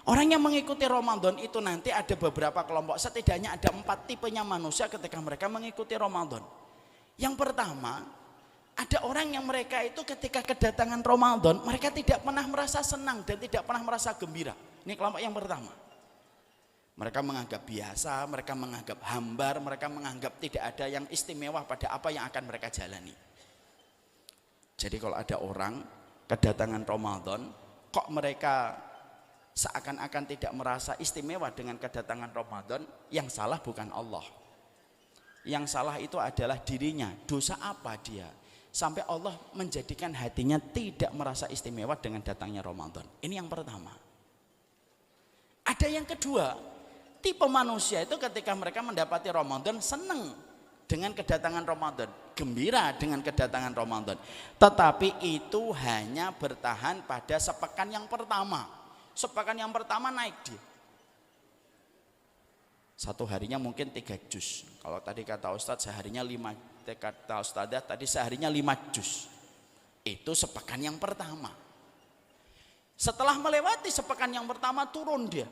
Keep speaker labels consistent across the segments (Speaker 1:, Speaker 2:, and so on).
Speaker 1: Orang yang mengikuti Ramadan itu nanti ada beberapa kelompok, setidaknya ada 4 tipenya manusia ketika mereka mengikuti Ramadan. Yang pertama, ada orang yang mereka itu ketika kedatangan Ramadan, mereka tidak pernah merasa senang dan tidak pernah merasa gembira. Ini kelompok yang pertama. Mereka menganggap biasa, mereka menganggap hambar, mereka menganggap tidak ada yang istimewa pada apa yang akan mereka jalani. Jadi kalau ada orang kedatangan Ramadan, kok mereka seakan-akan tidak merasa istimewa dengan kedatangan Ramadan, yang salah bukan Allah. Yang salah itu adalah dirinya. Dosa apa dia sampai Allah menjadikan hatinya tidak merasa istimewa dengan datangnya Ramadan? Ini yang pertama. Ada yang kedua, tipe manusia itu ketika mereka mendapati Ramadan senang dengan kedatangan Ramadan, gembira dengan kedatangan Ramadan, tetapi itu hanya bertahan pada sepekan yang pertama. Sepekan yang pertama naik dia, satu harinya mungkin 3 juz. Kalau tadi kata Ustadz seharinya 5, kata Ustadzah tadi seharinya 5 juz. Itu sepekan yang pertama. Setelah melewati sepekan yang pertama turun dia,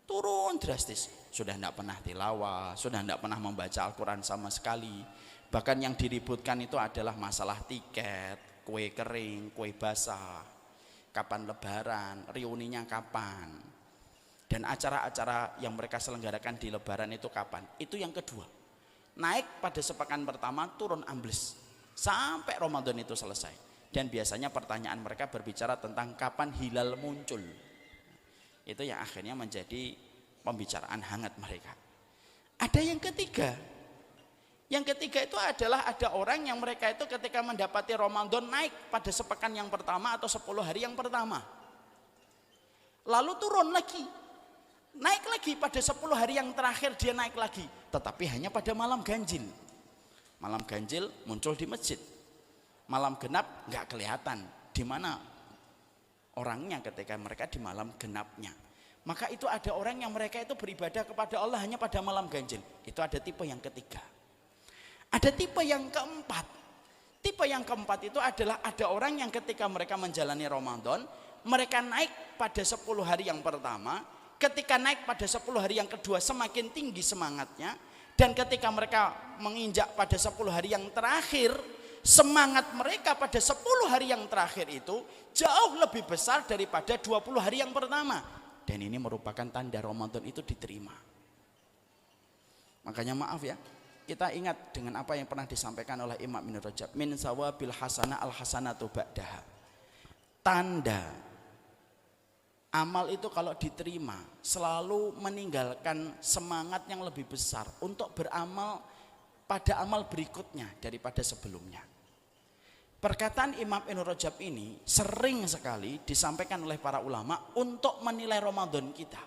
Speaker 1: turun drastis. Sudah tidak pernah tilawah, sudah tidak pernah membaca Al-Quran sama sekali. Bahkan yang diributkan itu adalah masalah tiket, kue kering, kue basah, kapan lebaran, reuninya kapan, dan acara-acara yang mereka selenggarakan di lebaran itu kapan. Itu yang kedua. Naik pada sepekan pertama, turun ambles sampai Ramadan itu selesai. Dan biasanya pertanyaan mereka berbicara tentang kapan hilal muncul. Itu yang akhirnya menjadi pembicaraan hangat mereka. Ada yang ketiga. Yang ketiga itu adalah ada orang yang mereka itu ketika mendapati Ramadan naik pada sepekan yang pertama atau 10 hari yang pertama. Lalu turun lagi. Naik lagi pada 10 hari yang terakhir dia naik lagi. Tetapi hanya pada malam ganjil. Malam ganjil muncul di masjid. Malam genap nggak kelihatan di mana orangnya ketika mereka di malam genapnya. Maka itu ada orang yang mereka itu beribadah kepada Allah hanya pada malam ganjil. Itu ada tipe yang ketiga. Ada tipe yang keempat. Tipe yang keempat itu adalah ada orang yang ketika mereka menjalani Ramadan, mereka naik pada 10 hari yang pertama. Ketika naik pada 10 hari yang kedua semakin tinggi semangatnya. Dan ketika mereka menginjak pada 10 hari yang terakhir, semangat mereka pada 10 hari yang terakhir itu jauh lebih besar daripada 20 hari yang pertama. Dan ini merupakan tanda Ramadan itu diterima. Makanya maaf ya, kita ingat dengan apa yang pernah disampaikan oleh Imam Ibnu Rajab, min sawabil hasanah al hasanatu ba'daha. Tanda amal itu kalau diterima selalu meninggalkan semangat yang lebih besar untuk beramal pada amal berikutnya daripada sebelumnya. Perkataan Imam Ibnu Rajab ini sering sekali disampaikan oleh para ulama untuk menilai Ramadan kita.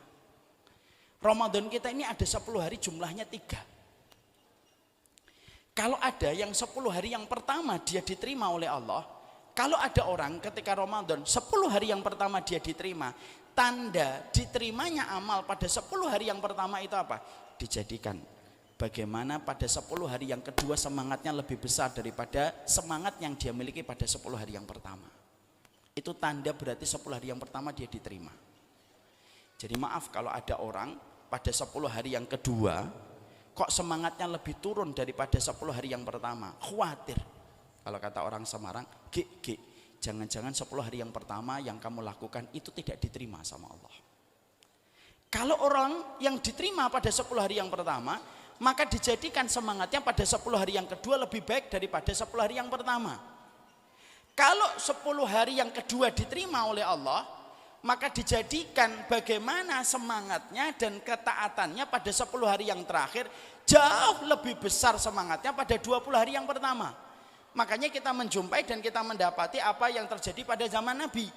Speaker 1: Ramadan kita ini ada 10 hari jumlahnya 3. Kalau ada yang 10 hari yang pertama dia diterima oleh Allah, kalau ada orang ketika Ramadan 10 hari yang pertama dia diterima, tanda diterimanya amal pada 10 hari yang pertama itu apa? Dijadikan bagaimana pada 10 hari yang kedua semangatnya lebih besar daripada semangat yang dia miliki pada 10 hari yang pertama. Itu tanda berarti 10 hari yang pertama dia diterima. Jadi maaf kalau ada orang pada 10 hari yang kedua kok semangatnya lebih turun daripada 10 hari yang pertama. Khawatir. Kalau kata orang Semarang, jangan-jangan 10 hari yang pertama yang kamu lakukan itu tidak diterima sama Allah. Kalau orang yang diterima pada 10 hari yang pertama, maka dijadikan semangatnya pada 10 hari yang kedua lebih baik daripada 10 hari yang pertama. Kalau 10 hari yang kedua diterima oleh Allah, maka dijadikan bagaimana semangatnya dan ketaatannya pada 10 hari yang terakhir jauh lebih besar semangatnya pada 20 hari yang pertama. Makanya kita menjumpai dan kita mendapati apa yang terjadi pada zaman Nabi.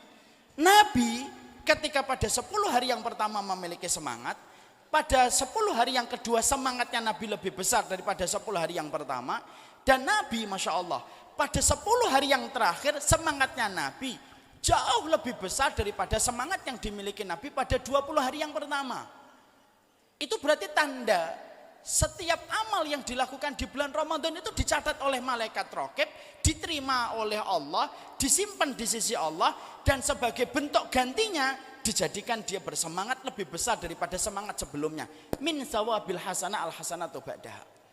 Speaker 1: Nabi ketika pada 10 hari yang pertama memiliki semangat, pada 10 hari yang kedua semangatnya Nabi lebih besar daripada 10 hari yang pertama. Dan Nabi Masya Allah pada 10 hari yang terakhir semangatnya Nabi jauh lebih besar daripada semangat yang dimiliki Nabi pada 20 hari yang pertama. Itu berarti tanda setiap amal yang dilakukan di bulan Ramadan itu dicatat oleh malaikat raqib, diterima oleh Allah, disimpan di sisi Allah, dan sebagai bentuk gantinya dijadikan dia bersemangat lebih besar daripada semangat sebelumnya. Min sawabil hasanah al hasanatu ba'daha.